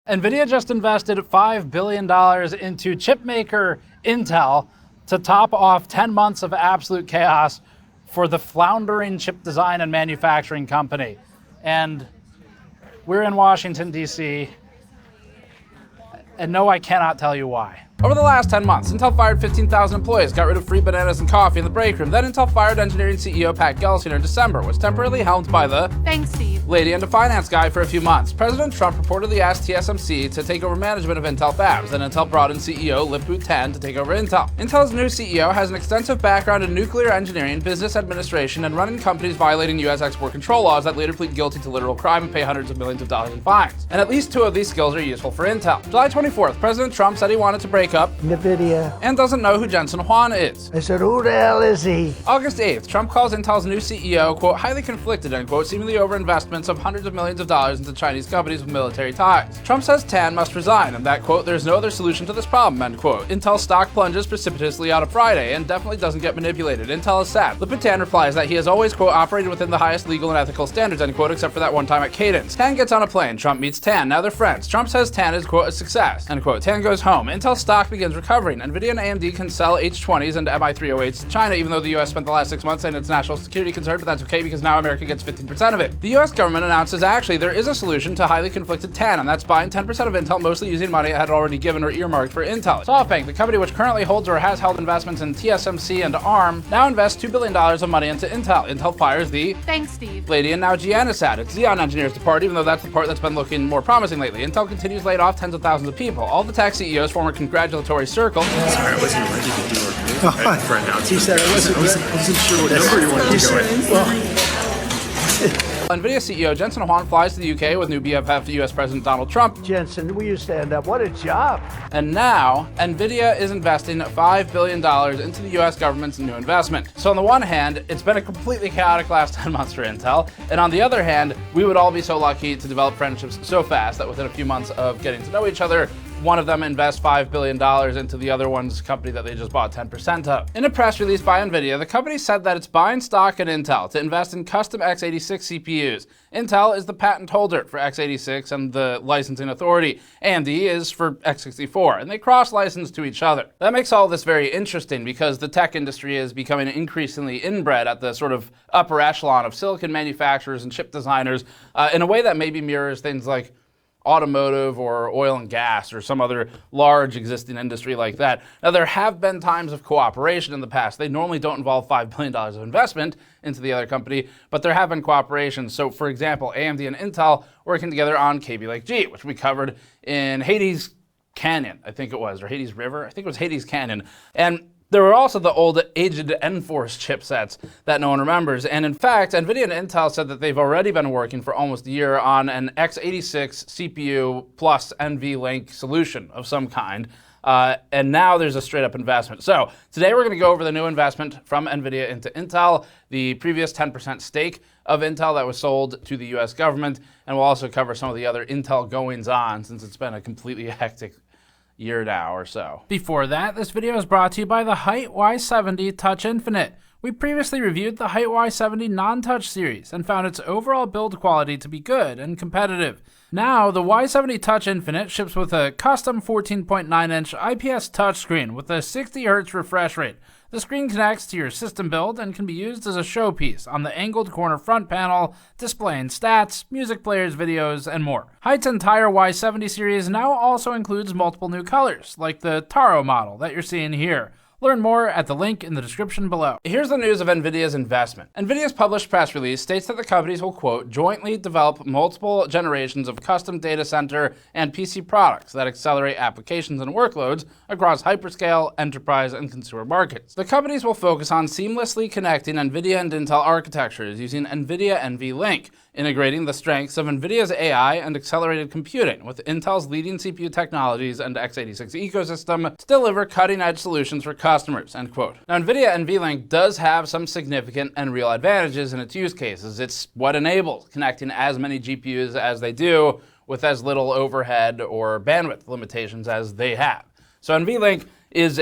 NVIDIA just invested $5 billion into chipmaker Intel to top off 10 months of absolute chaos for the floundering chip design and manufacturing company. And we're in Washington, D.C., and no, I cannot tell you why. Over the last 10 months, Intel fired 15,000 employees, got rid of free bananas and coffee in the break room. Then Intel fired engineering CEO Pat Gelsinger in December, was temporarily helmed by the thanks, Steve lady and a finance guy for a few months. President Trump reportedly asked TSMC to take over management of Intel Fabs. Then Intel brought in CEO Lip-Bu Tan to take over Intel. Intel's new CEO has an extensive background in nuclear engineering, business administration, and running companies violating U.S. export control laws that later plead guilty to literal crime and pay hundreds of millions of dollars in fines. And at least 2 of these skills are useful for Intel. July 24th, President Trump said he wanted to break up NVIDIA and doesn't know who Jensen Huang is. I said, who the hell is he? August 8th, Trump calls Intel's new CEO, quote, highly conflicted, end quote, seemingly over investments of hundreds of millions of dollars into Chinese companies with military ties. Trump says Tan must resign and that, quote, there's no other solution to this problem, end quote. Intel stock plunges precipitously out of Friday and definitely doesn't get manipulated. Intel is sad. Lip-Bu Tan replies that he has always, quote, operated within the highest legal and ethical standards, end quote, except for that one time at Cadence. Tan gets on a plane. Trump meets Tan. Now they're friends. Trump says Tan is, quote, a success, end quote. Tan goes home. Intel stock begins recovering. NVIDIA and AMD can sell H20s and MI308s to China, even though the US spent the last 6 months saying it's a national security concern, but that's okay because now America gets 15% of it. The US government announces actually there is a solution to highly conflicted Tan, and that's buying 10% of Intel, mostly using money it had already given or earmarked for Intel. SoftBank, the company which currently holds or has held investments in TSMC and ARM, now invests $2 billion of money into Intel. Intel fires the thanks, Steve lady, and now GN is sad. It's Xeon engineers depart, even though that's the part that's been looking more promising lately. Intel continues laying off tens of thousands of people. All the tech CEOs form a congratulatory circle. Sorry, I wasn't ready to do our for announcement. He said I wasn't sure what number you wanted to go in. NVIDIA CEO Jensen Huang flies to the UK with new BFF US President Donald Trump. Jensen, will you stand up? What a job. And now, NVIDIA is investing $5 billion into the US government's new investment. So on the one hand, it's been a completely chaotic last 10 months for Intel. And on the other hand, we would all be so lucky to develop friendships so fast that within a few months of getting to know each other, one of them invests $5 billion into the other one's company that they just bought 10% of. In a press release by NVIDIA, the company said that it's buying stock in Intel to invest in custom x86 CPUs. Intel is the patent holder for x86 and the licensing authority. AMD is for x64, and they cross-license to each other. That makes all this very interesting because the tech industry is becoming increasingly inbred at the sort of upper echelon of silicon manufacturers and chip designers in a way that maybe mirrors things like automotive or oil and gas or some other large existing industry like that. Now, there have been times of cooperation in the past. They normally don't involve $5 billion of investment into the other company, but there have been cooperations. So, for example, AMD and Intel working together on Kaby Lake G, which we covered in Hades Canyon, I think it was, or Hades River. I think it was Hades Canyon. And there were also the old aged Enforce chipsets that no one remembers. And in fact, NVIDIA and Intel said that they've already been working for almost a year on an x86 CPU plus NVLink solution of some kind. And now there's a straight up investment. So today we're going to go over the new investment from NVIDIA into Intel, the previous 10% stake of Intel that was sold to the US government. And we'll also cover some of the other Intel goings on since it's been a completely hectic year now or so. Before that, this video is brought to you by the Height Y70 Touch Infinite. We previously reviewed the Height Y70 non-touch series and found its overall build quality to be good and competitive. Now, the Y70 Touch Infinite ships with a custom 14.9-inch IPS touchscreen with a 60Hz refresh rate. The screen connects to your system build and can be used as a showpiece on the angled corner front panel, displaying stats, music players, videos, and more. Height's entire Y70 series now also includes multiple new colors, like the Taro model that you're seeing here. Learn more at the link in the description below. Here's the news of NVIDIA's investment. NVIDIA's published press release states that the companies will, quote, jointly develop multiple generations of custom data center and PC products that accelerate applications and workloads across hyperscale, enterprise, and consumer markets. The companies will focus on seamlessly connecting NVIDIA and Intel architectures using NVIDIA NVLink, integrating the strengths of NVIDIA's AI and accelerated computing with Intel's leading CPU technologies and x86 ecosystem to deliver cutting-edge solutions for customers, end quote. Now, NVIDIA NVLink does have some significant and real advantages in its use cases. It's what enables connecting as many GPUs as they do with as little overhead or bandwidth limitations as they have. So NVLink is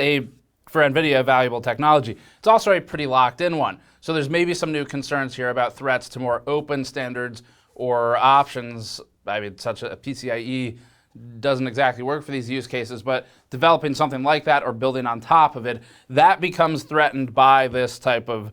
for NVIDIA, valuable technology. It's also a pretty locked-in one. So there's maybe some new concerns here about threats to more open standards or options, such as PCIe doesn't exactly work for these use cases, but developing something like that or building on top of it, that becomes threatened by this type of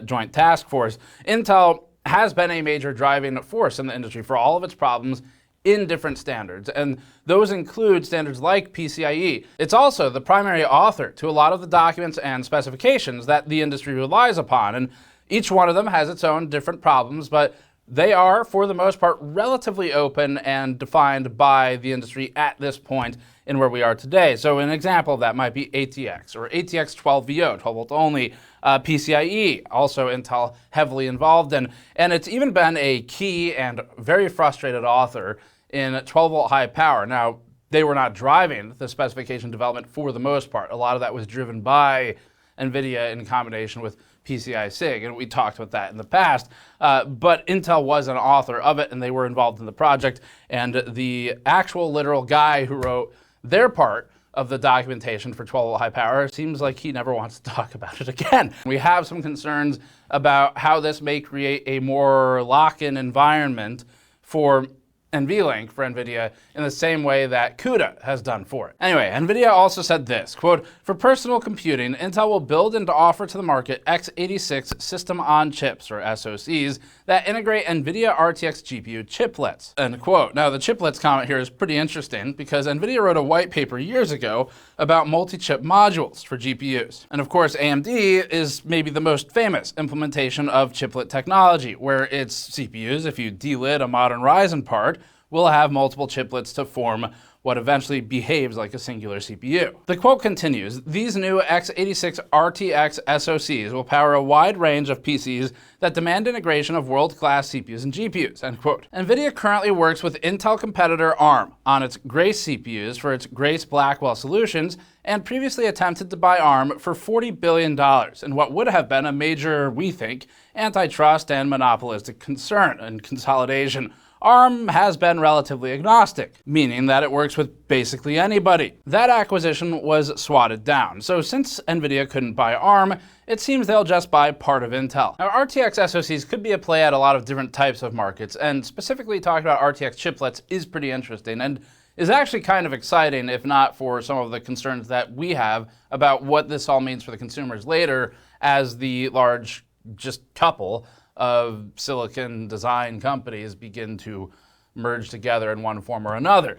joint task force. Intel has been a major driving force in the industry for all of its problems in different standards, and those include standards like PCIe. It's also the primary author to a lot of the documents and specifications that the industry relies upon, and each one of them has its own different problems, but they are, for the most part, relatively open and defined by the industry at this point in where we are today. So an example of that might be ATX or ATX 12VO, 12 volt only, PCIe, also Intel heavily involved in. And it's even been a key and very frustrated author in 12 volt high power. Now, they were not driving the specification development for the most part. A lot of that was driven by NVIDIA in combination with PCI SIG, and we talked about that in the past, but Intel was an author of it, and they were involved in the project, and the actual literal guy who wrote their part of the documentation for 12 volt high power seems like he never wants to talk about it again. We have some concerns about how this may create a more lock-in environment for NVLink for NVIDIA in the same way that CUDA has done for it. Anyway, NVIDIA also said this, quote, "For personal computing, Intel will build and offer to the market x86 system-on-chips, or SOCs, that integrate NVIDIA RTX GPU chiplets," end quote. Now, the chiplets comment here is pretty interesting because NVIDIA wrote a white paper years ago about multi-chip modules for GPUs. And of course, AMD is maybe the most famous implementation of chiplet technology, where its CPUs, if you delid a modern Ryzen part, will have multiple chiplets to form what eventually behaves like a singular CPU. The quote continues, "These new x86 RTX SOCs will power a wide range of PCs that demand integration of world-class CPUs and GPUs," end quote. NVIDIA currently works with Intel competitor ARM on its Grace CPUs for its Grace Blackwell solutions, and previously attempted to buy ARM for $40 billion in what would have been a major, we think, antitrust and monopolistic concern and consolidation. ARM has been relatively agnostic, meaning that it works with basically anybody. That acquisition was swatted down, so since NVIDIA couldn't buy ARM, it seems they'll just buy part of Intel. Now, RTX SoCs could be a play at a lot of different types of markets, and specifically talking about RTX chiplets is pretty interesting, and is actually kind of exciting, if not for some of the concerns that we have about what this all means for the consumers later as the large just couple of silicon design companies begin to merge together in one form or another.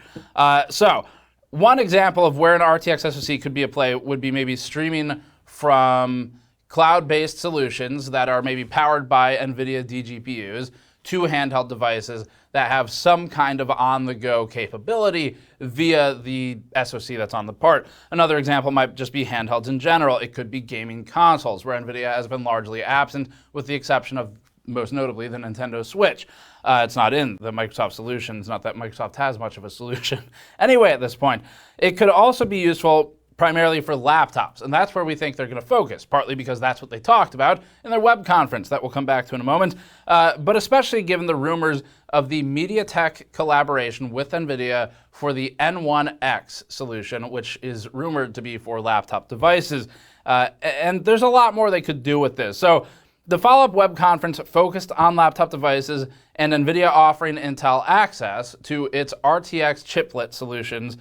So one example of where an RTX SoC could be a play would be maybe streaming from cloud-based solutions that are maybe powered by NVIDIA DGPUs to handheld devices that have some kind of on-the-go capability via the SoC that's on the part. Another example might just be handhelds in general. It could be gaming consoles, where NVIDIA has been largely absent, with the exception of, most notably, the Nintendo Switch. It's not in the Microsoft solutions, not that Microsoft has much of a solution. Anyway, at this point, it could also be useful primarily for laptops, and that's where we think they're going to focus, partly because that's what they talked about in their web conference that we'll come back to in a moment, but especially given the rumors of the MediaTek collaboration with NVIDIA for the N1X solution, which is rumored to be for laptop devices. And there's a lot more they could do with this. So the follow-up web conference focused on laptop devices and NVIDIA offering Intel access to its RTX chiplet solutions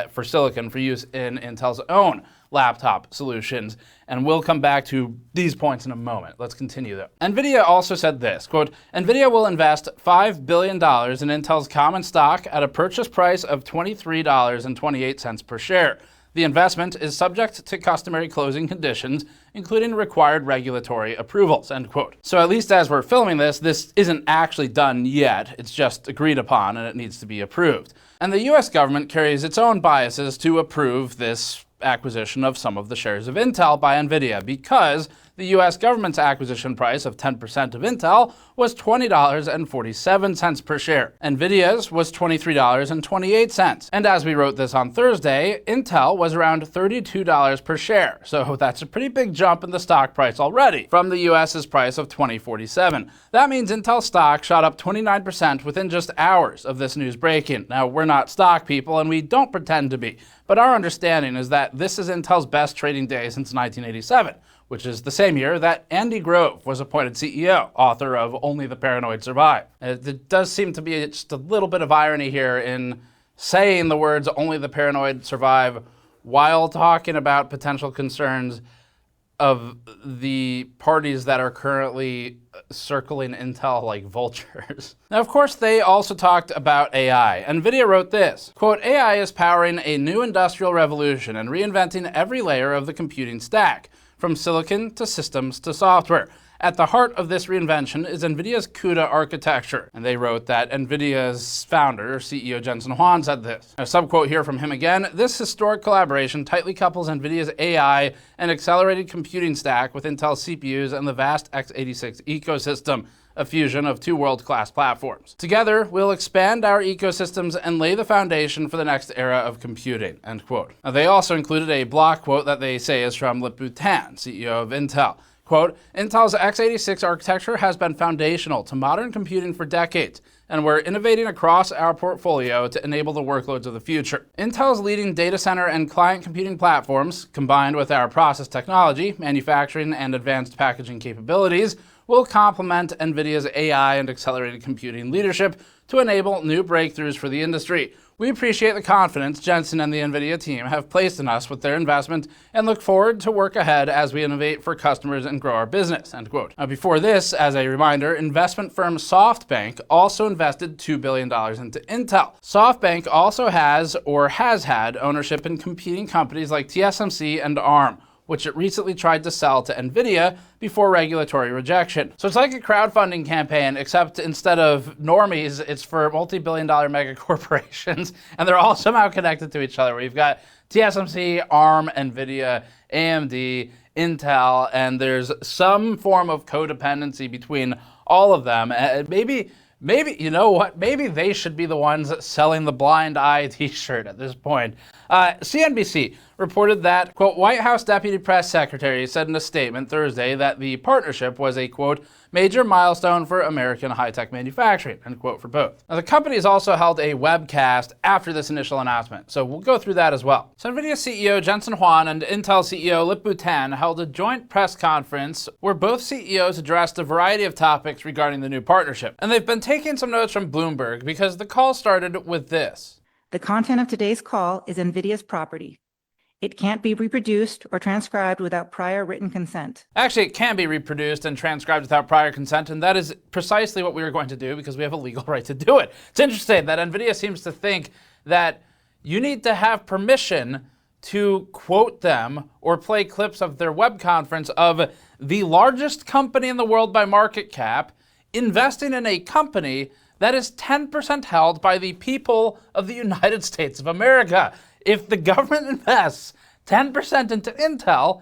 for silicon for use in Intel's own laptop solutions. And we'll come back to these points in a moment. Let's continue though. NVIDIA also said this, quote, "NVIDIA will invest $5 billion in Intel's common stock at a purchase price of $23.28 per share. The investment is subject to customary closing conditions, including required regulatory approvals," end quote. So at least as we're filming this isn't actually done yet. It's just agreed upon and it needs to be approved. And the US government carries its own biases to approve this acquisition of some of the shares of Intel by NVIDIA, because the US government's acquisition price of 10% of Intel was $20.47 per share. NVIDIA's was $23.28. And as we wrote this on Thursday, Intel was around $32 per share. So that's a pretty big jump in the stock price already from the US's price of $20.47. That means Intel stock shot up 29% within just hours of this news breaking. Now, we're not stock people and we don't pretend to be, but our understanding is that this is Intel's best trading day since 1987. Which is the same year that Andy Grove was appointed CEO, author of Only the Paranoid Survive. It does seem to be just a little bit of irony here in saying the words "only the paranoid survive" while talking about potential concerns of the parties that are currently circling Intel like vultures. Now, of course, they also talked about AI. NVIDIA wrote this, quote, "AI is powering a new industrial revolution and reinventing every layer of the computing stack, from silicon to systems to software. At the heart of this reinvention is NVIDIA's CUDA architecture." And they wrote that NVIDIA's founder, CEO Jensen Huang, said this. A subquote here from him again, "This historic collaboration tightly couples NVIDIA's AI and accelerated computing stack with Intel's CPUs and the vast x86 ecosystem, a fusion of two world-class platforms. Together, we'll expand our ecosystems and lay the foundation for the next era of computing," end quote. Now, they also included a block quote that they say is from Lip-Bu Tan, CEO of Intel. Quote, "Intel's x86 architecture has been foundational to modern computing for decades, and we're innovating across our portfolio to enable the workloads of the future. Intel's leading data center and client computing platforms, combined with our process technology, manufacturing, and advanced packaging capabilities, will complement NVIDIA's AI and accelerated computing leadership to enable new breakthroughs for the industry. We appreciate the confidence Jensen and the NVIDIA team have placed in us with their investment and look forward to work ahead as we innovate for customers and grow our business," end quote. Now, before this, as a reminder, investment firm SoftBank also invested $2 billion into Intel. SoftBank also has or has had ownership in competing companies like TSMC and ARM, which it recently tried to sell to NVIDIA before regulatory rejection. So it's like a crowdfunding campaign, except instead of normies, it's for multi-billion-dollar mega corporations, and they're all somehow connected to each other. We've got TSMC, ARM, NVIDIA, AMD, Intel, and there's some form of codependency between all of them. Maybe, you know what? Maybe they should be the ones selling the blind eye t-shirt at this point. CNBC reported that, quote, "White House Deputy Press Secretary said in a statement Thursday that the partnership was a, quote, major milestone for American high-tech manufacturing," end quote, for both. Now, the company has also held a webcast after this initial announcement, so we'll go through that as well. So NVIDIA CEO Jensen Huang and Intel CEO Lip-Bu Tan held a joint press conference where both CEOs addressed a variety of topics regarding the new partnership. And they've been taking some notes from Bloomberg because the call started with this. "The content of today's call is NVIDIA's property. It can't be reproduced or transcribed without prior written consent." Actually, it can be reproduced and transcribed without prior consent, and that is precisely what we are going to do because we have a legal right to do it. It's interesting that NVIDIA seems to think that you need to have permission to quote them or play clips of their web conference of the largest company in the world by market cap investing in a company that is 10% held by the people of the United States of America. If the government invests 10% into Intel,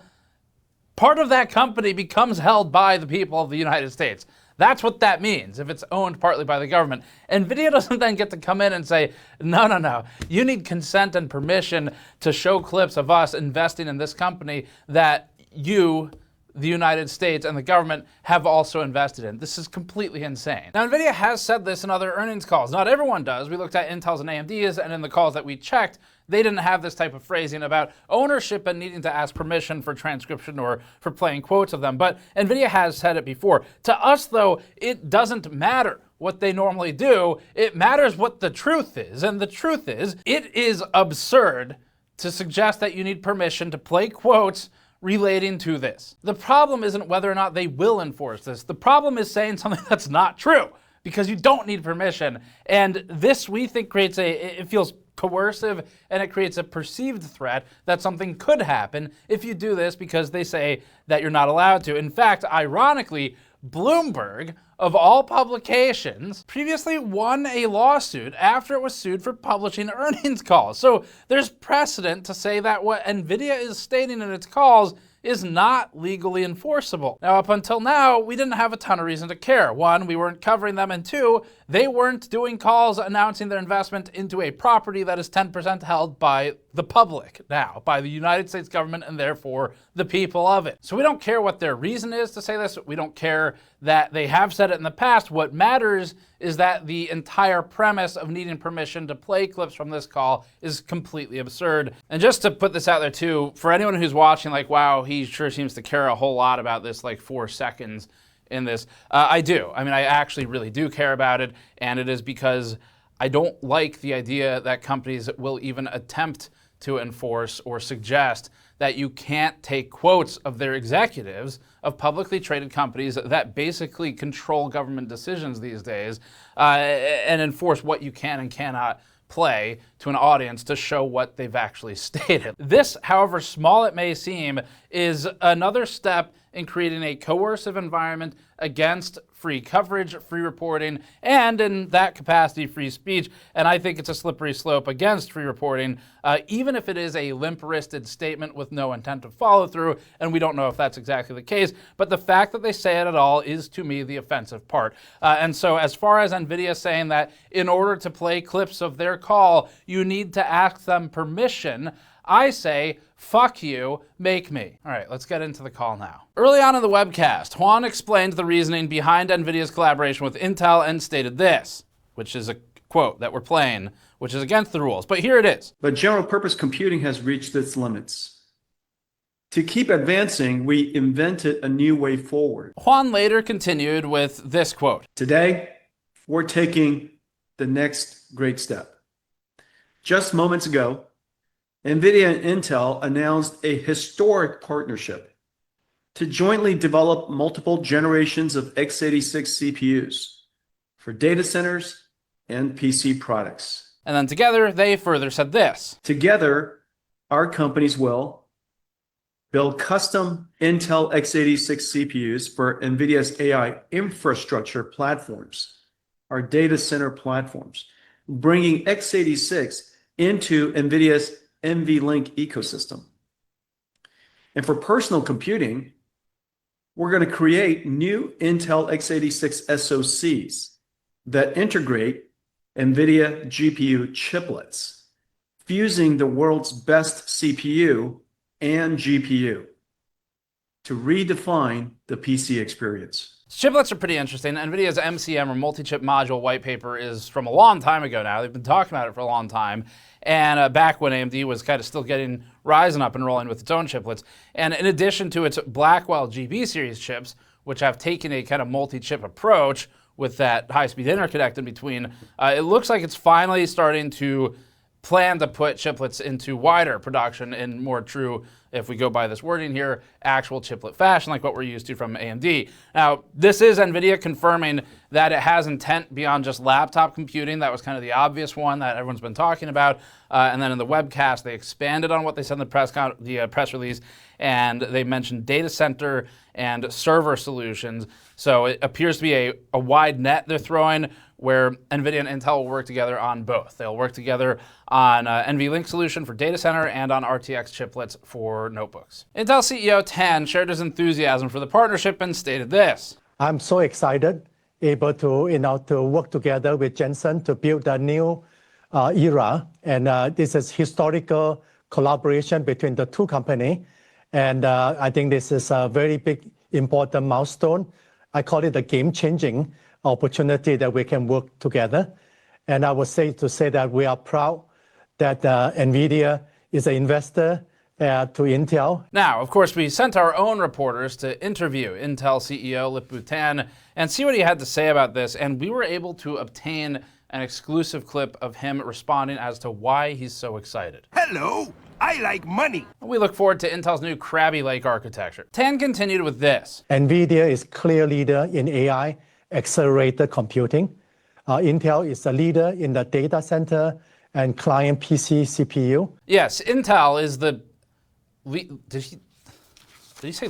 part of that company becomes held by the people of the United States. That's what that means, if it's owned partly by the government. NVIDIA doesn't then get to come in and say, no, you need consent and permission to show clips of us investing in this company that you, the United States, and the government have also invested in. This is completely insane. Now, NVIDIA has said this in other earnings calls. Not everyone does. We looked at Intel's and AMD's, and in the calls that we checked, they didn't have this type of phrasing about ownership and needing to ask permission for transcription or for playing quotes of them. But NVIDIA has said it before. To us, though, it doesn't matter what they normally do. It matters what the truth is. And the truth is, it is absurd to suggest that you need permission to play quotes relating to this. The problem isn't whether or not they will enforce this. The problem is saying something that's not true, because you don't need permission. And this, we think, it feels coercive, and it creates a perceived threat that something could happen if you do this because they say that you're not allowed to. In fact, ironically, Bloomberg, of all publications, previously won a lawsuit after it was sued for publishing earnings calls. So there's precedent to say that what NVIDIA is stating in its calls is not legally enforceable. Now, up until now, we didn't have a ton of reason to care. One, we weren't covering them, and two, they weren't doing calls announcing their investment into a property that is 10% held by the public now, by the United States government, and therefore the people of it. So we don't care what their reason is to say this. We don't care that they have said it in the past. What matters is that the entire premise of needing permission to play clips from this call is completely absurd. And just to put this out there too, for anyone who's watching, like, wow, he sure seems to care a whole lot about this, like 4 seconds in this. I do. I mean, I actually really do care about it, and it is because I don't like the idea that companies will even attempt to enforce or suggest that you can't take quotes of their executives of publicly traded companies that basically control government decisions these days and enforce what you can and cannot play to an audience to show what they've actually stated. This, however small it may seem, is another step in creating a coercive environment against free coverage, free reporting, and in that capacity, free speech. And I think it's a slippery slope against free reporting, even if it is a limp-wristed statement with no intent to follow through, and we don't know if that's exactly the case. But the fact that they say it at all is, to me, the offensive part. And so as far as NVIDIA saying that in order to play clips of their call, you need to ask them permission, I say, fuck you, make me. All right, let's get into the call now. Early on in the webcast, Huang explained the reasoning behind NVIDIA's collaboration with Intel and stated this, which is a quote that we're playing, which is against the rules, but here it is. But general purpose computing has reached its limits. To keep advancing, we invented a new way forward. Huang later continued with this quote. Today, we're taking the next great step. Just moments ago, NVIDIA and Intel announced a historic partnership to jointly develop multiple generations of x86 CPUs for data centers and PC products. And then together, they further said this. Together, our companies will build custom Intel x86 CPUs for NVIDIA's AI infrastructure platforms, our data center platforms, bringing x86 into NVIDIA's NVLink ecosystem. And for personal computing, we're going to create new Intel x86 SOCs that integrate NVIDIA GPU chiplets, fusing the world's best CPU and GPU to redefine the PC experience. Chiplets are pretty interesting. NVIDIA's MCM, or multi-chip module white paper, is from a long time ago now. They've been talking about it for a long time. And back when AMD was kind of still getting Ryzen up and rolling with its own chiplets. And in addition to its Blackwell GB series chips, which have taken a kind of multi-chip approach with that high-speed interconnect in between, it looks like it's finally starting to plan to put chiplets into wider production in more true, if we go by this wording here, actual chiplet fashion, like what we're used to from AMD. Now, this is NVIDIA confirming that it has intent beyond just laptop computing. That was kind of the obvious one that everyone's been talking about. And then in the webcast, they expanded on what they said in the press release, and they mentioned data center and server solutions. So it appears to be a wide net they're throwing, where NVIDIA and Intel will work together on both. They'll work together on NVLink solution for data center and on RTX chiplets for notebooks. Intel CEO Tan shared his enthusiasm for the partnership and stated this. I'm so excited, able to, to work together with Jensen to build a new era. And this is historical collaboration between the two companies. And I think this is a very big, important milestone. I call it a game-changing opportunity that we can work together. And I would say that we are proud that NVIDIA is an investor to Intel. Now, of course, we sent our own reporters to interview Intel CEO Lip-Bu Tan and see what he had to say about this, and we were able to obtain an exclusive clip of him responding as to why he's so excited. Hello, I like money. We look forward to Intel's new Krabby Lake architecture. Tan continued with this. NVIDIA is clear leader in AI accelerated computing. Intel is a leader in the data center and client PC CPU. Yes, Intel is the did he say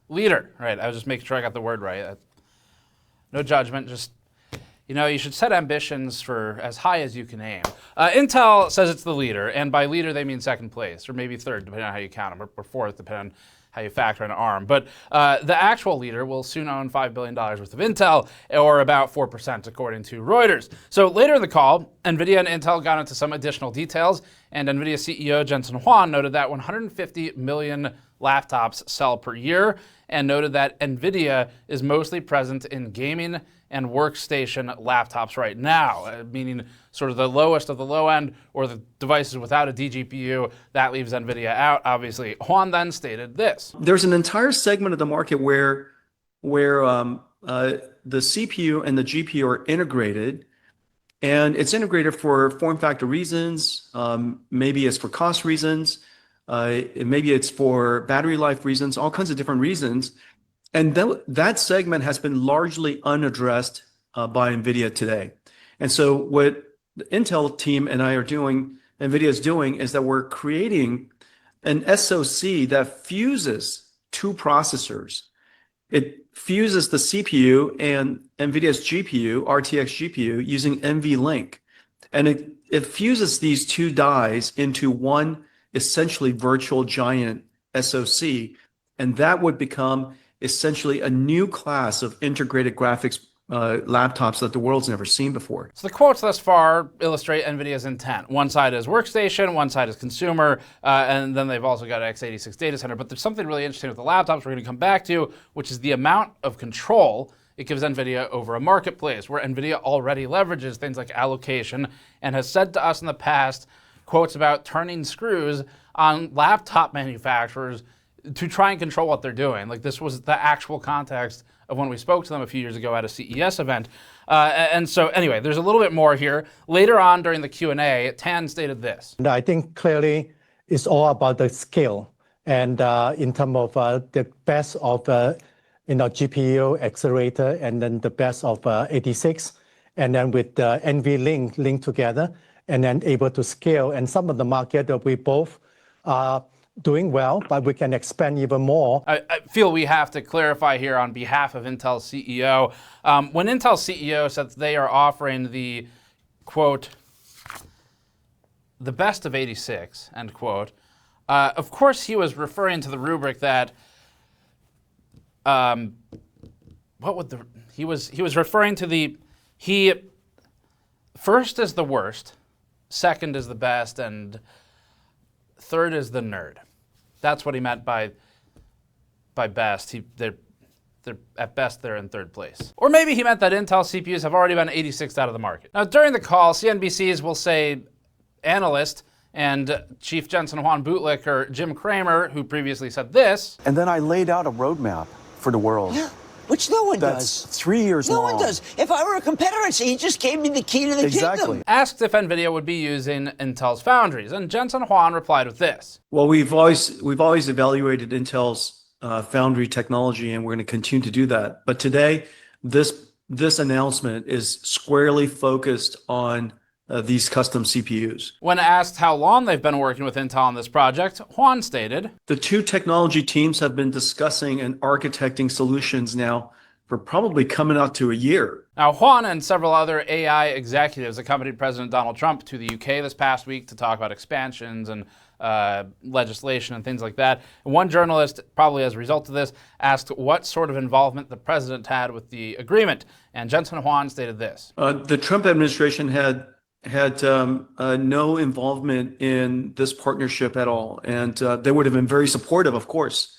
leader? Right, I was just making sure I got the word right. No judgment, just, you should set ambitions for as high as you can aim. Intel says it's the leader, and by leader they mean second place, or maybe third, depending on how you count them, or fourth, depending on how you factor in ARM. But the actual leader will soon own $5 billion worth of Intel, or about 4% according to Reuters. So later in the call, NVIDIA and Intel got into some additional details, and NVIDIA CEO Jensen Huang noted that 150 million laptops sell per year, and noted that NVIDIA is mostly present in gaming and workstation laptops right now, meaning sort of the lowest of the low end, or the devices without a DGPU. That leaves NVIDIA out, obviously. Huang then stated this. There's an entire segment of the market where the CPU and the GPU are integrated, And it's integrated for form factor reasons. Maybe it's for cost reasons. Maybe it's for battery life reasons, all kinds of different reasons. And that segment has been largely unaddressed by NVIDIA today. And so what the Intel team and I are doing, NVIDIA is doing, is that we're creating an SoC that fuses two processors. It fuses the CPU and NVIDIA's GPU, RTX GPU, using NVLink. And it fuses these two dies into one essentially virtual giant SoC. And that would become essentially a new class of integrated graphics laptops that the world's never seen before. So the quotes thus far illustrate NVIDIA's intent. One side is workstation, one side is consumer, and then they've also got x86 data center. But there's something really interesting with the laptops we're going to come back to, which is the amount of control it gives NVIDIA over a marketplace, where NVIDIA already leverages things like allocation and has said to us in the past quotes about turning screws on laptop manufacturers to try and control what they're doing. Like, this was the actual context of when we spoke to them a few years ago at a CES event. And so anyway, there's a little bit more here. Later on during the Q&A, Tan stated this. I think clearly it's all about the scale. And in terms of the best of GPU, accelerator, and then the best of 86, and then with the NVLink linked together, and then able to scale. And some of the market that we both are doing well, but we can expand even more. I feel we have to clarify here on behalf of Intel's CEO. When Intel's CEO said that they are offering the, quote, the best of 86, end quote, of course he was referring to the rubric that, he was referring to the, first is the worst, second is the best, and third is the nerd. That's what he meant by best. They're at best, they're in third place. Or maybe he meant that Intel CPUs have already been 86th out of the market. Now, during the call, CNBC's will say analyst and Chief Jensen Huang bootlicker Jim Cramer, who previously said this. And then I laid out a roadmap for the world. Yeah. Which no one That's does. 3 years long. No one does. If I were a competitor, I'd say, he just gave me the key to the kingdom. Asked if NVIDIA would be using Intel's foundries, and Jensen Huang replied with this. Well, we've always evaluated Intel's foundry technology, and we're going to continue to do that. But today, this announcement is squarely focused on these custom CPUs. When asked how long they've been working with Intel on this project, Huang stated, the two technology teams have been discussing and architecting solutions now for probably coming out to a year. Now, Huang and several other AI executives accompanied President Donald Trump to the UK this past week to talk about expansions and legislation and things like that. And one journalist, probably as a result of this, asked what sort of involvement the president had with the agreement. And Jensen Huang stated this. The Trump administration had no involvement in this partnership at all. And they would have been very supportive, of course.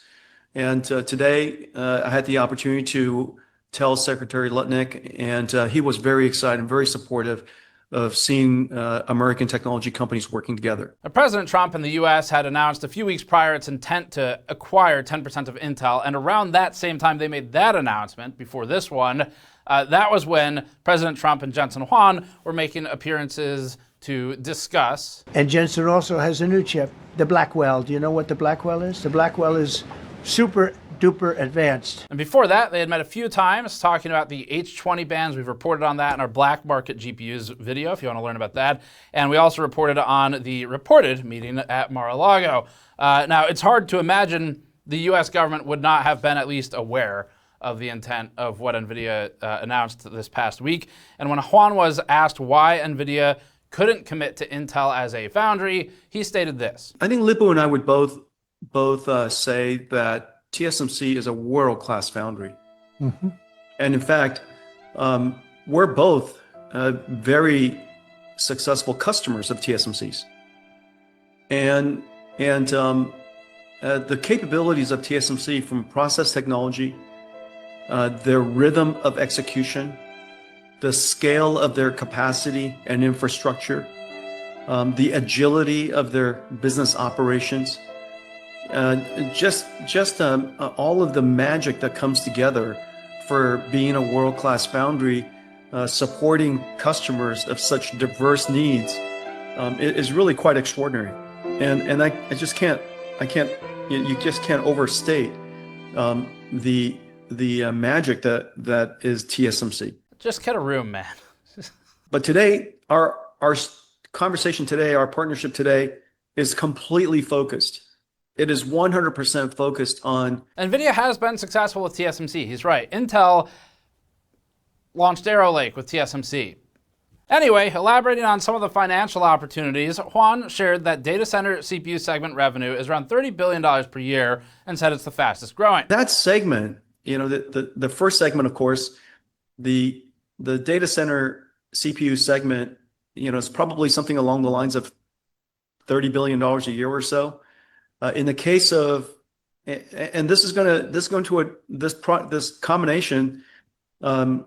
And today, I had the opportunity to tell Secretary Lutnick, and he was very excited and very supportive of seeing American technology companies working together. Now, President Trump in the U.S. had announced a few weeks prior its intent to acquire 10% of Intel, and around that same time they made that announcement, before this one, that was when President Trump and Jensen Huang were making appearances to discuss. And Jensen also has a new chip, the Blackwell. Do you know what the Blackwell is? The Blackwell is super duper advanced. And before that, they had met a few times talking about the H20 bands. We've reported on that in our Black Market GPUs video if you want to learn about that. And we also reported on the reported meeting at Mar-a-Lago. Now, it's hard to imagine the U.S. government would not have been at least aware of the intent of what NVIDIA announced this past week. And when Huang was asked why NVIDIA couldn't commit to Intel as a foundry, he stated this. I think Lip-Bu and I would both say that TSMC is a world-class foundry. Mm-hmm. And in fact, we're both very successful customers of TSMC's. And the capabilities of TSMC from process technology, their rhythm of execution, the scale of their capacity and infrastructure, the agility of their business operations, just all of the magic that comes together for being a world-class foundry supporting customers of such diverse needs is really quite extraordinary. And I just can't, you just can't overstate the magic that is TSMC. Just get a room, man. But today, our conversation today, our partnership today is completely focused. It is 100% focused on... NVIDIA has been successful with TSMC. He's right. Intel launched Arrow Lake with TSMC. Anyway, elaborating on some of the financial opportunities, Huang shared that data center CPU segment revenue is around $30 billion per year and said it's the fastest growing. That segment, the first segment, of course, the data center CPU segment, is probably something along the lines of $30 billion a year or so. In the case of, and this combination of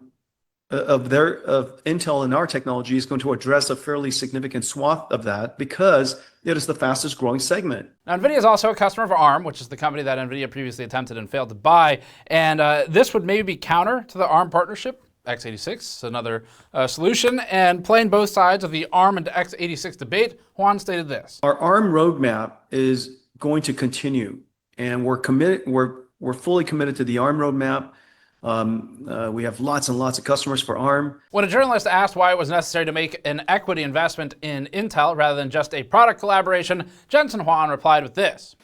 Intel and our technology is going to address a fairly significant swath of that because it is the fastest growing segment. Now, NVIDIA is also a customer of ARM, which is the company that NVIDIA previously attempted and failed to buy. And this would maybe be counter to the ARM partnership. x86, another solution, and playing both sides of the ARM and x86 debate, Huang stated this. Our ARM roadmap is going to continue, and we're committed. We're fully committed to the ARM roadmap. We have lots and lots of customers for ARM. When a journalist asked why it was necessary to make an equity investment in Intel rather than just a product collaboration, Jensen Huang replied with this.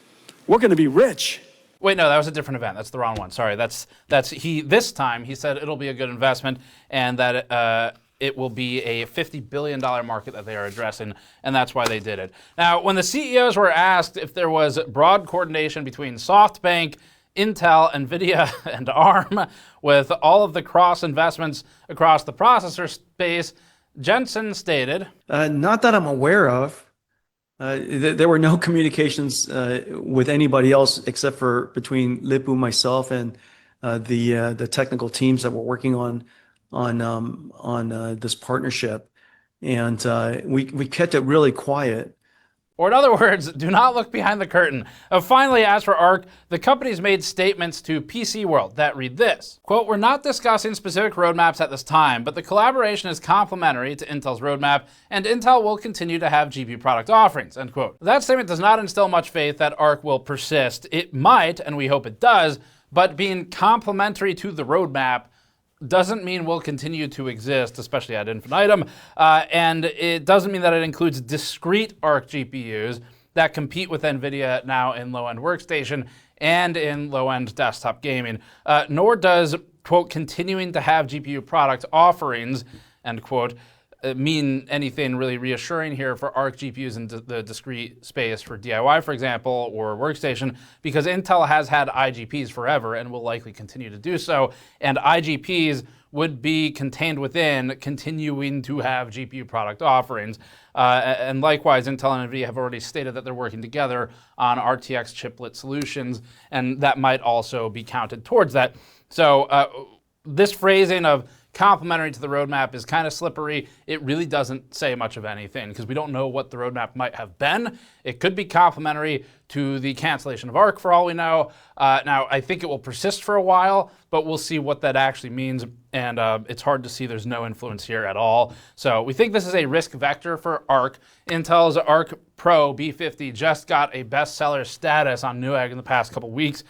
We're going to be rich. Wait, no, that was a different event. That's the wrong one. Sorry, this time he said it'll be a good investment and that it will be a $50 billion market that they are addressing, and that's why they did it. Now, when the CEOs were asked if there was broad coordination between SoftBank, Intel, NVIDIA, and ARM with all of the cross investments across the processor space, Jensen stated, not that I'm aware of. There were no communications with anybody else except for between Lip-Bu, myself, and the technical teams that were working on this partnership, and we kept it really quiet. Or in other words, do not look behind the curtain. Finally, as for ARC, the company's made statements to PC World that read this, quote, we're not discussing specific roadmaps at this time, but the collaboration is complementary to Intel's roadmap, and Intel will continue to have GPU product offerings, end quote. That statement does not instill much faith that ARC will persist. It might, and we hope it does, but being complementary to the roadmap doesn't mean we'll continue to exist, especially ad infinitum, and it doesn't mean that it includes discrete ARC GPUs that compete with NVIDIA now in low-end workstation and in low-end desktop gaming, nor does, quote, continuing to have GPU product offerings, end quote, mean anything really reassuring here for ARC GPUs in the discrete space for DIY, for example, or workstation, because Intel has had IGPs forever and will likely continue to do so, and IGPs would be contained within continuing to have GPU product offerings. And likewise, Intel and NVIDIA have already stated that they're working together on RTX chiplet solutions, and that might also be counted towards that. So this phrasing of complementary to the roadmap is kind of slippery. It really doesn't say much of anything because we don't know what the roadmap might have been. It could be complementary to the cancellation of ARC for all we know. Now, I think it will persist for a while, but we'll see what that actually means. And it's hard to see there's no influence here at all. So we think this is a risk vector for ARC. Intel's ARC Pro B50 just got a bestseller status on Newegg in the past couple weeks,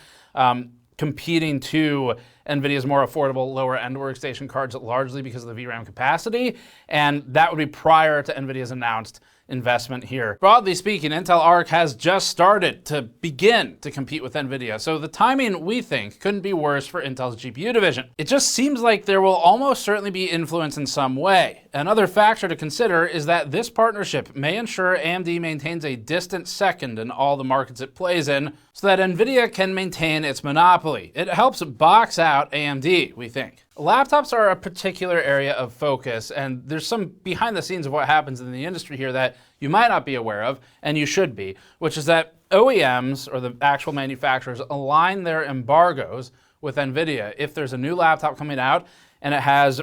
competing to NVIDIA's more affordable lower-end workstation cards largely because of the VRAM capacity, and that would be prior to NVIDIA's announced investment here. Broadly speaking, Intel Arc has just started to begin to compete with NVIDIA, so the timing, we think, couldn't be worse for Intel's GPU division. It just seems like there will almost certainly be influence in some way. Another factor to consider is that this partnership may ensure AMD maintains a distant second in all the markets it plays in, so that NVIDIA can maintain its monopoly. It helps box out AMD, we think. Laptops are a particular area of focus, and there's some behind the scenes of what happens in the industry here that you might not be aware of, and you should be, which is that OEMs, or the actual manufacturers, align their embargoes with NVIDIA. If there's a new laptop coming out and it has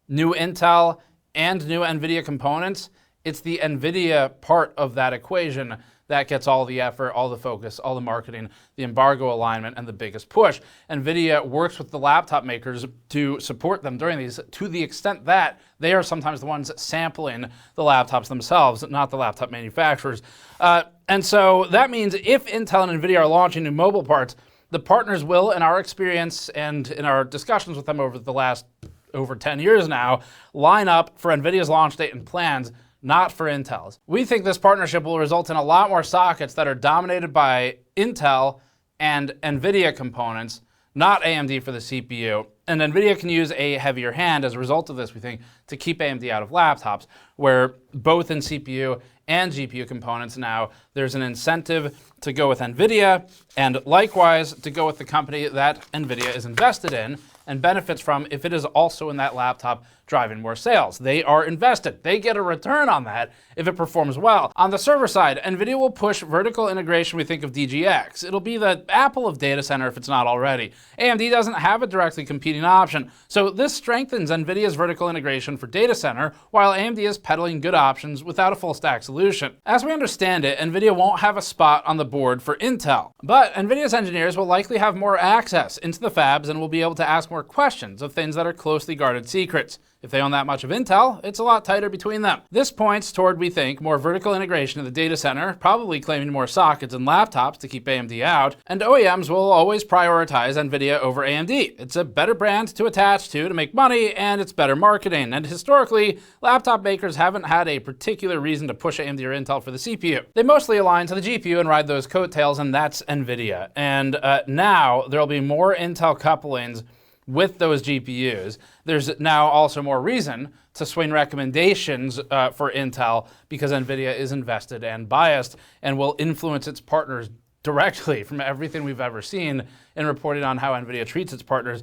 new Intel and new NVIDIA components, It's the NVIDIA part of that equation that gets all the effort, all the focus, all the marketing, the embargo alignment, and the biggest push. NVIDIA works with the laptop makers to support them during these to the extent that they are sometimes the ones sampling the laptops themselves, not the laptop manufacturers. And so that means if Intel and NVIDIA are launching new mobile parts, the partners will, in our experience and in our discussions with them over the last over 10 years now, line up for NVIDIA's launch date and plans, not for Intel's. We think this partnership will result in a lot more sockets that are dominated by Intel and NVIDIA components, not AMD for the CPU. And NVIDIA can use a heavier hand as a result of this, we think, to keep AMD out of laptops, where both in CPU and GPU components now, there's an incentive to go with NVIDIA, and likewise to go with the company that NVIDIA is invested in and benefits from if it is also in that laptop driving more sales. They are invested. They get a return on that if it performs well. On the server side, NVIDIA will push vertical integration, we think, of DGX. It'll be the Apple of data center if it's not already. AMD doesn't have a directly competing option, so this strengthens NVIDIA's vertical integration for data center, while AMD is peddling good options without a full stack solution. As we understand it, NVIDIA won't have a spot on the board for Intel, but NVIDIA's engineers will likely have more access into the fabs and will be able to ask more questions of things that are closely guarded secrets. If they own that much of Intel, it's a lot tighter between them. This points toward, we think, more vertical integration of the data center, probably claiming more sockets and laptops to keep AMD out, and OEMs will always prioritize NVIDIA over AMD. It's a better brand to attach to make money, and it's better marketing. And historically, laptop makers haven't had a particular reason to push AMD or Intel for the CPU. They mostly align to the GPU and ride those coattails, and that's NVIDIA. And now there'll be more Intel couplings with those GPUs. There's now also more reason to swing recommendations for Intel because NVIDIA is invested and biased and will influence its partners directly from everything we've ever seen in reporting on how NVIDIA treats its partners.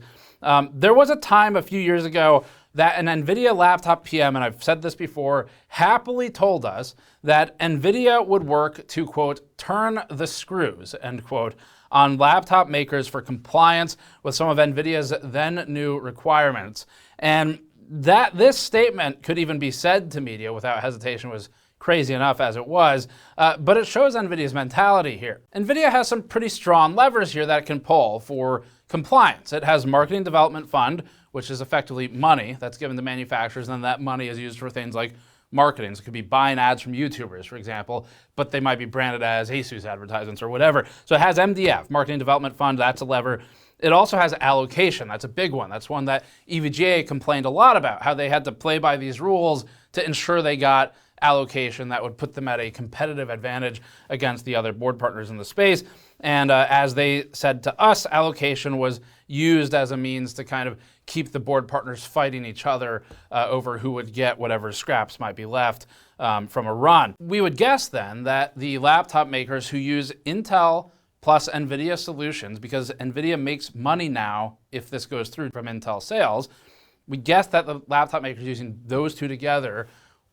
There was a time a few years ago that an NVIDIA laptop PM, and I've said this before, happily told us that NVIDIA would work to, quote, turn the screws, end quote, on laptop makers for compliance with some of NVIDIA's then new requirements. And that this statement could even be said to media without hesitation was crazy enough as it was, but it shows NVIDIA's mentality here. NVIDIA has some pretty strong levers here that it can pull for compliance. It has marketing development fund, which is effectively money that's given to manufacturers, and that money is used for things like marketing. So it could be buying ads from YouTubers, for example, but they might be branded as Asus advertisements or whatever. So it has MDF, Marketing Development Fund, that's a lever. It also has allocation, that's a big one. That's one that EVGA complained a lot about, how they had to play by these rules to ensure they got allocation that would put them at a competitive advantage against the other board partners in the space. And as they said to us, allocation was used as a means to kind of keep the board partners fighting each other over who would get whatever scraps might be left from a run. We would guess then that the laptop makers who use Intel plus NVIDIA solutions, because NVIDIA makes money now if this goes through from Intel sales, we guess that the laptop makers using those two together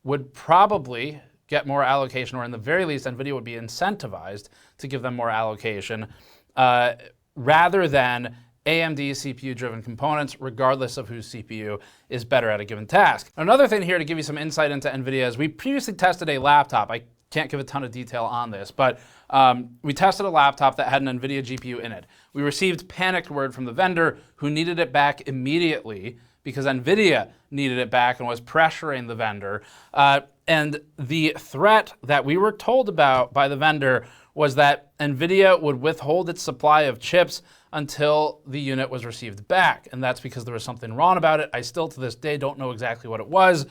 would probably get more allocation, or in the very least, NVIDIA would be incentivized to give them more allocation rather than AMD CPU-driven components, regardless of whose CPU is better at a given task. Another thing here to give you some insight into NVIDIA is we previously tested a laptop. I can't give a ton of detail on this, but we tested a laptop that had an NVIDIA GPU in it. We received panicked word from the vendor who needed it back immediately because NVIDIA needed it back and was pressuring the vendor. And the threat that we were told about by the vendor was that NVIDIA would withhold its supply of chips until the unit was received back. And that's because there was something wrong about it. I still, to this day, don't know exactly what it was.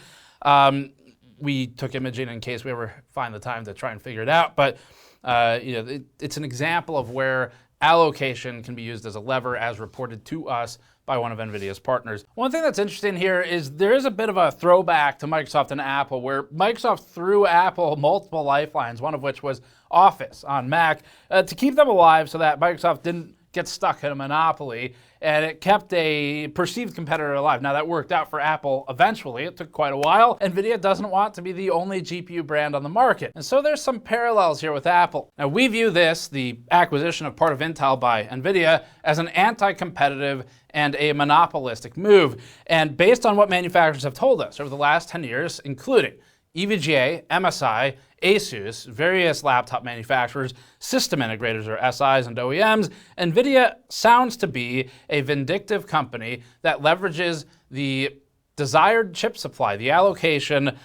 We took imaging in case we ever find the time to try and figure it out. But it's an example of where allocation can be used as a lever, as reported to us by one of NVIDIA's partners. One thing that's interesting here is there is a bit of a throwback to Microsoft and Apple, where Microsoft threw Apple multiple lifelines, one of which was Office on Mac, to keep them alive so that Microsoft didn't get stuck in a monopoly, and it kept a perceived competitor alive. Now that worked out for Apple eventually. It took quite a while. NVIDIA doesn't want to be the only GPU brand on the market. And so there's some parallels here with Apple. Now we view this, the acquisition of part of Intel by NVIDIA, as an anti-competitive and a monopolistic move. And based on what manufacturers have told us over the last 10 years, including EVGA, MSI, Asus, various laptop manufacturers, system integrators or SIs and OEMs, NVIDIA sounds to be a vindictive company that leverages the desired chip supply, the allocation,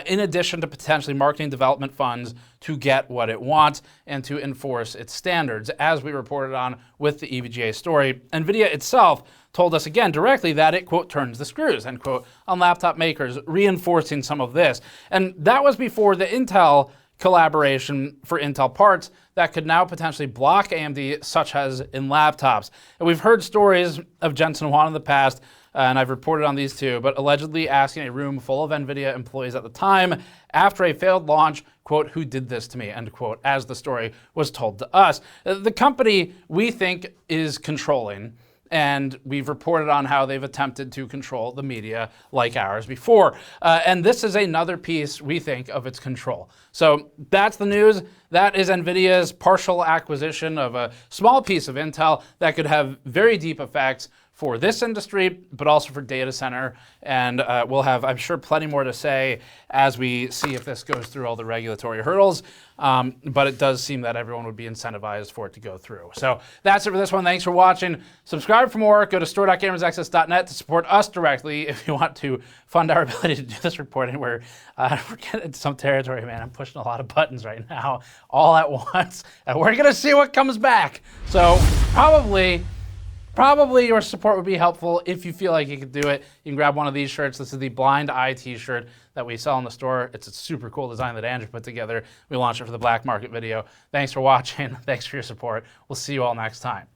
in addition to potentially marketing development funds to get what it wants and to enforce its standards, as we reported on with the EVGA story. NVIDIA itself told us again directly that it, quote, turns the screws, end quote, on laptop makers, reinforcing some of this. And that was before the Intel collaboration for Intel parts that could now potentially block AMD, such as in laptops. And we've heard stories of Jensen Huang in the past, and I've reported on these too, but allegedly asking a room full of NVIDIA employees at the time after a failed launch, quote, who did this to me, end quote, as the story was told to us. The company, we think, is controlling, and we've reported on how they've attempted to control the media like ours before. And this is another piece, we think, of its control. So that's the news. That is NVIDIA's partial acquisition of a small piece of Intel that could have very deep effects for this industry, but also for data center. And we'll have, I'm sure, plenty more to say as we see if this goes through all the regulatory hurdles. But it does seem that everyone would be incentivized for it to go through. So that's it for this one. Thanks for watching. Subscribe for more. Go to store.gamersaccess.net to support us directly if you want to fund our ability to do this reporting. We're getting into some territory, man. I'm pushing a lot of buttons right now, all at once. And we're going to see what comes back. So probably your support would be helpful if you feel like you could do it. You can grab one of these shirts. This is the Blind Eye t-shirt that we sell in the store. It's a super cool design that Andrew put together. We launched it for the Black Market video. Thanks for watching. Thanks for your support. We'll see you all next time.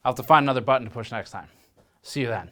I'll have to find another button to push next time. See you then.